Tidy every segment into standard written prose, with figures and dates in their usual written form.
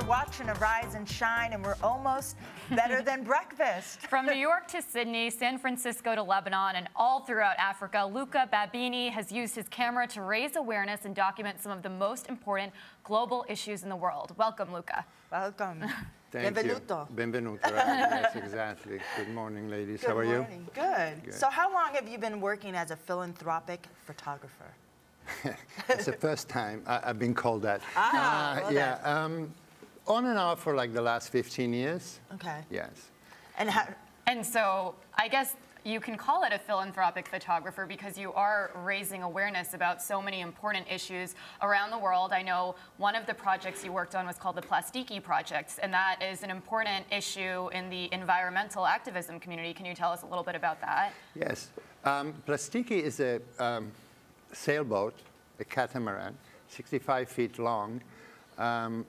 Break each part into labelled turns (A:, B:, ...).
A: We're watching a rise and shine, and we're almost better than breakfast.
B: From New York to Sydney, San Francisco to Lebanon, and all throughout Africa, Luca Babini has used his camera to raise awareness and document some of the most important global issues in the world. Welcome, Luca.
A: Welcome.
C: Thank
A: Benvenuto.
C: you. Benvenuto. Yes, exactly. Good morning, ladies.
A: Good
C: How are
A: morning.
C: you?
A: Good. So how long have you been working as a philanthropic photographer?
C: It's the first time I've been called that.
A: Well
C: yeah. On and off for like the last 15 years.
A: Okay.
C: Yes.
B: And so I guess you can call it a philanthropic photographer because you are raising awareness about so many important issues around the world. I know one of the projects you worked on was called the Plastiki Project, and that is an important issue in the environmental activism community. Can you tell us a little bit about that?
C: Yes. Plastiki is a sailboat, a catamaran, 65 feet long,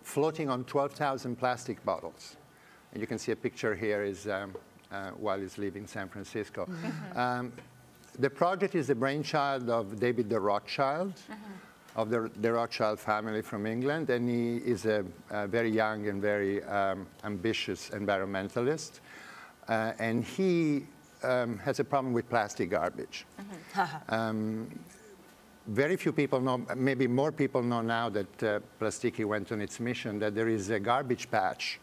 C: floating on 12,000 plastic bottles. And you can see a picture here is while he's leaving San Francisco. The project is the brainchild of David the Rothschild, of the Rothschild family from England, and he is a very young and very ambitious environmentalist. And he has a problem with plastic garbage. Very few people know, maybe more people know now that Plastiki went on its mission, that there is a garbage patch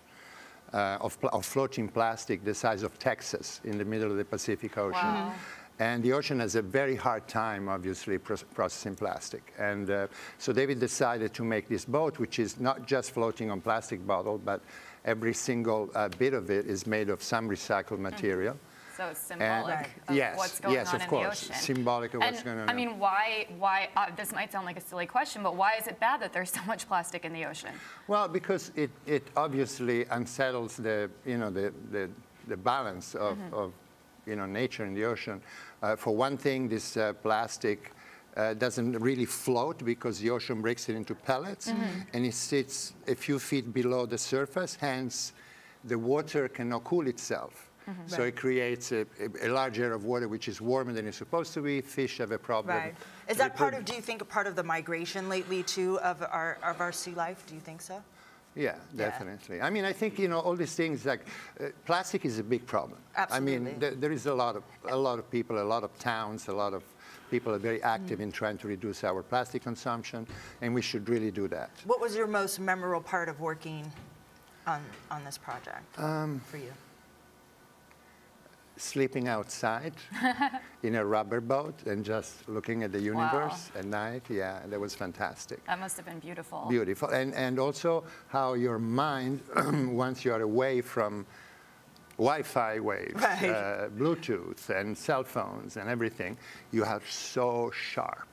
C: of floating plastic the size of Texas in the middle of the Pacific Ocean.
B: Wow.
C: And the ocean has a very hard time, obviously, processing plastic. And so David decided to make this boat, which is not just floating on plastic bottle, but every single bit of it is made of some recycled material.
B: So it's symbolic of what's going on in the ocean.
C: Symbolic of what's going on.
B: I mean, why this might sound like a silly question, but why is it bad that there's so much plastic in the ocean? Well,
C: because it obviously unsettles the balance of nature in the ocean. For one thing, this plastic doesn't really float because the ocean breaks it into pellets, and it sits a few feet below the surface, hence the water cannot cool itself. So it creates a large area of water which is warmer than it's supposed to be. Fish have a problem.
A: Right. Is that part of, do you think, a part of the migration lately, too, of our sea life? Do you think so?
C: Yeah, definitely. I mean, I think, all these things, like, plastic is a big problem.
A: Absolutely.
C: I mean, there is a lot of people, a lot of towns, a lot of people are very active in trying to reduce our plastic consumption, and we should really do that.
A: What was your most memorable part of working on this project for you?
C: Sleeping outside in a rubber boat and just looking at the universe at night. Yeah, that was fantastic.
B: That must have been beautiful.
C: Beautiful. And also how your mind, once you are away from Wi-Fi waves, Bluetooth and cell phones and everything, you are so sharp.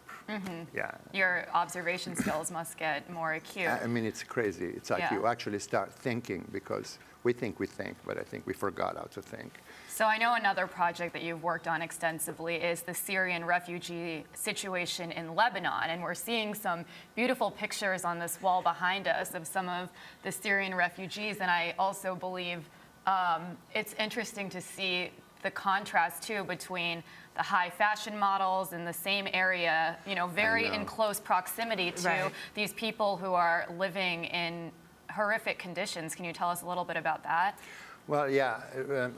C: Yeah. Your
B: observation skills must get more acute.
C: I mean, it's crazy. It's like you actually start thinking, because we think, but I think we forgot how to think.
B: So I know another project that you've worked on extensively is the Syrian refugee situation in Lebanon. And we're seeing some beautiful pictures on this wall behind us of some of the Syrian refugees. And I also believe it's interesting to see the contrast, too, between the high fashion models in the same area, very in close proximity to these people who are living in horrific conditions. Can you tell us a little bit about that?
C: Well, yeah,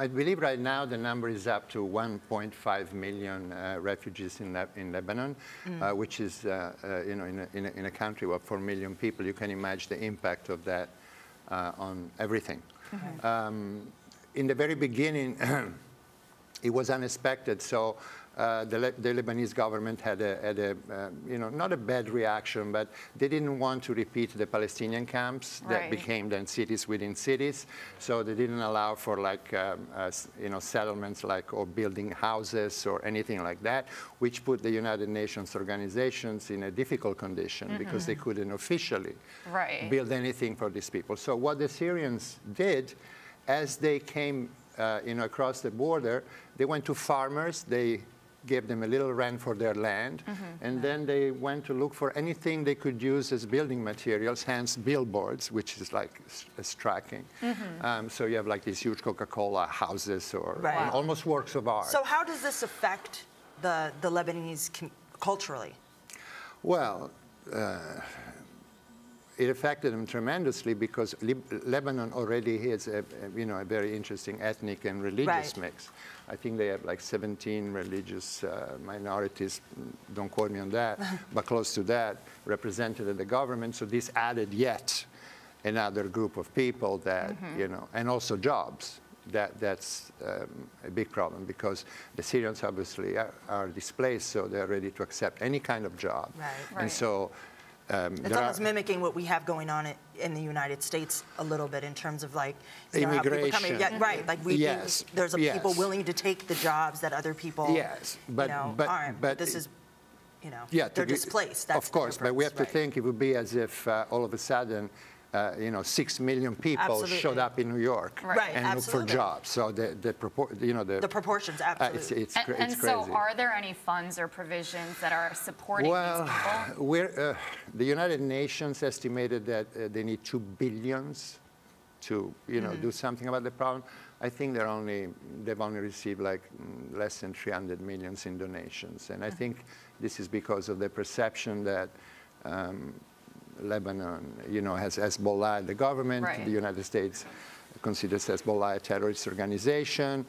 C: I believe right now the number is up to 1.5 million refugees in Lebanon, which is, in a country of 4 million people, you can imagine the impact of that on everything. In the very beginning, it was unexpected, so the Lebanese government had not a bad reaction, but they didn't want to repeat the Palestinian camps that became then cities within cities. So they didn't allow for settlements or building houses or anything like that, which put the United Nations organizations in a difficult condition because they couldn't officially build anything for these people. So what the Syrians did, as they came across the border, they went to farmers. They gave them a little rent for their land, and then they went to look for anything they could use as building materials, hence billboards, which is like striking. So you have like these huge Coca-Cola houses or almost works of art.
A: So how does this affect the Lebanese culturally?
C: Well, it affected them tremendously because Lebanon already has a very interesting ethnic and religious mix. I think they have like 17 religious minorities, don't quote me on that, but close to that, represented in the government. So this added yet another group of people that, and also jobs. That's a big problem because the Syrians obviously are displaced, so they're ready to accept any kind of job.
A: Right.
C: And so
A: it's almost mimicking what we have going on in the United States a little bit in terms of like
C: immigration.
A: Like there's people willing to take the jobs that other people aren't. But this is, they're displaced. That's
C: of course, but we have to think it would be as if all of a sudden 6 million people showed up in New York and looked for jobs. So the
A: proportions, absolutely.
C: It's crazy.
B: And so are there any funds or provisions that are supporting these people?
C: The United Nations estimated that they need $2 billion to do something about the problem. I think they've only received like less than 300 million in donations. And I think this is because of the perception that Lebanon, has Hezbollah, the government. The United States considers Hezbollah a terrorist organization.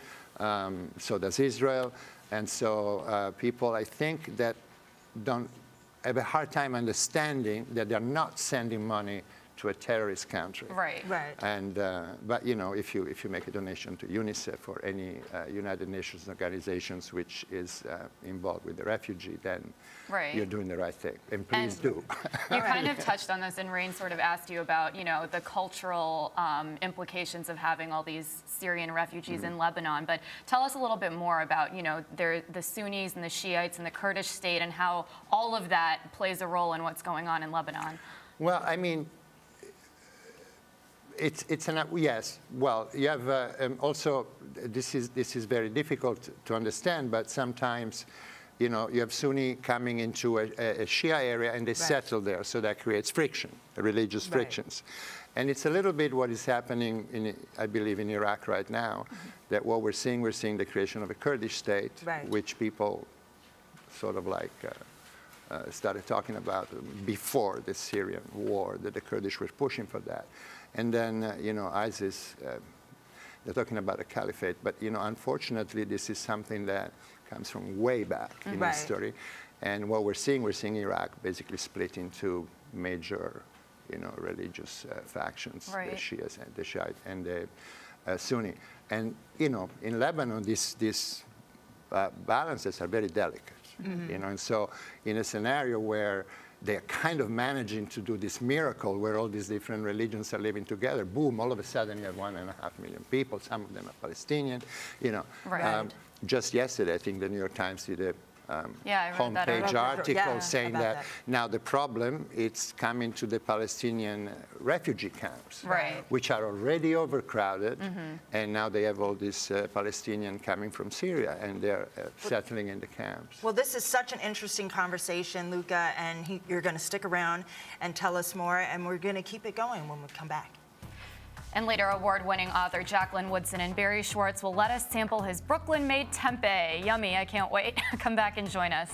C: So does Israel. And so people, I think, that don't have a hard time understanding that they're not sending money to a terrorist country.
B: Right.
C: And but if you make a donation to UNICEF or any United Nations organizations which is involved with the refugee, then you're doing the right thing. And please do.
B: You kind of touched on this, and Rain sort of asked you about the cultural implications of having all these Syrian refugees in Lebanon. But tell us a little bit more about the Sunnis and the Shiites and the Kurdish state and how all of that plays a role in what's going on in Lebanon.
C: Well, I mean, yes. Well, you have also this is very difficult to understand, but sometimes you have Sunni coming into a Shia area and they settle there, so that creates friction, religious frictions, and it's a little bit what is happening I believe in Iraq right now. That what we're seeing the creation of a Kurdish state, which people sort of like started talking about before the Syrian war, that the Kurdish were pushing for that. And then, ISIS, they're talking about a caliphate. But, unfortunately, this is something that comes from way back in history. And what we're seeing Iraq basically split into major, religious factions, the Shias and the Shiite and the Sunni. And, in Lebanon, these balances are very delicate. And so in a scenario where they're kind of managing to do this miracle where all these different religions are living together, boom, all of a sudden you have 1.5 million people, some of them are Palestinian, just yesterday, I think the New York Times did a homepage article saying that now the problem, it's coming to the Palestinian refugee camps, which are already overcrowded, and now they have all these Palestinians coming from Syria, and they're settling in the camps.
A: Well, this is such an interesting conversation, Luca, and you're going to stick around and tell us more, and we're going to keep it going when we come back.
B: And later, award-winning author Jacqueline Woodson and Barry Schwartz will let us sample his Brooklyn-made tempeh. Yummy, I can't wait. Come back and join us.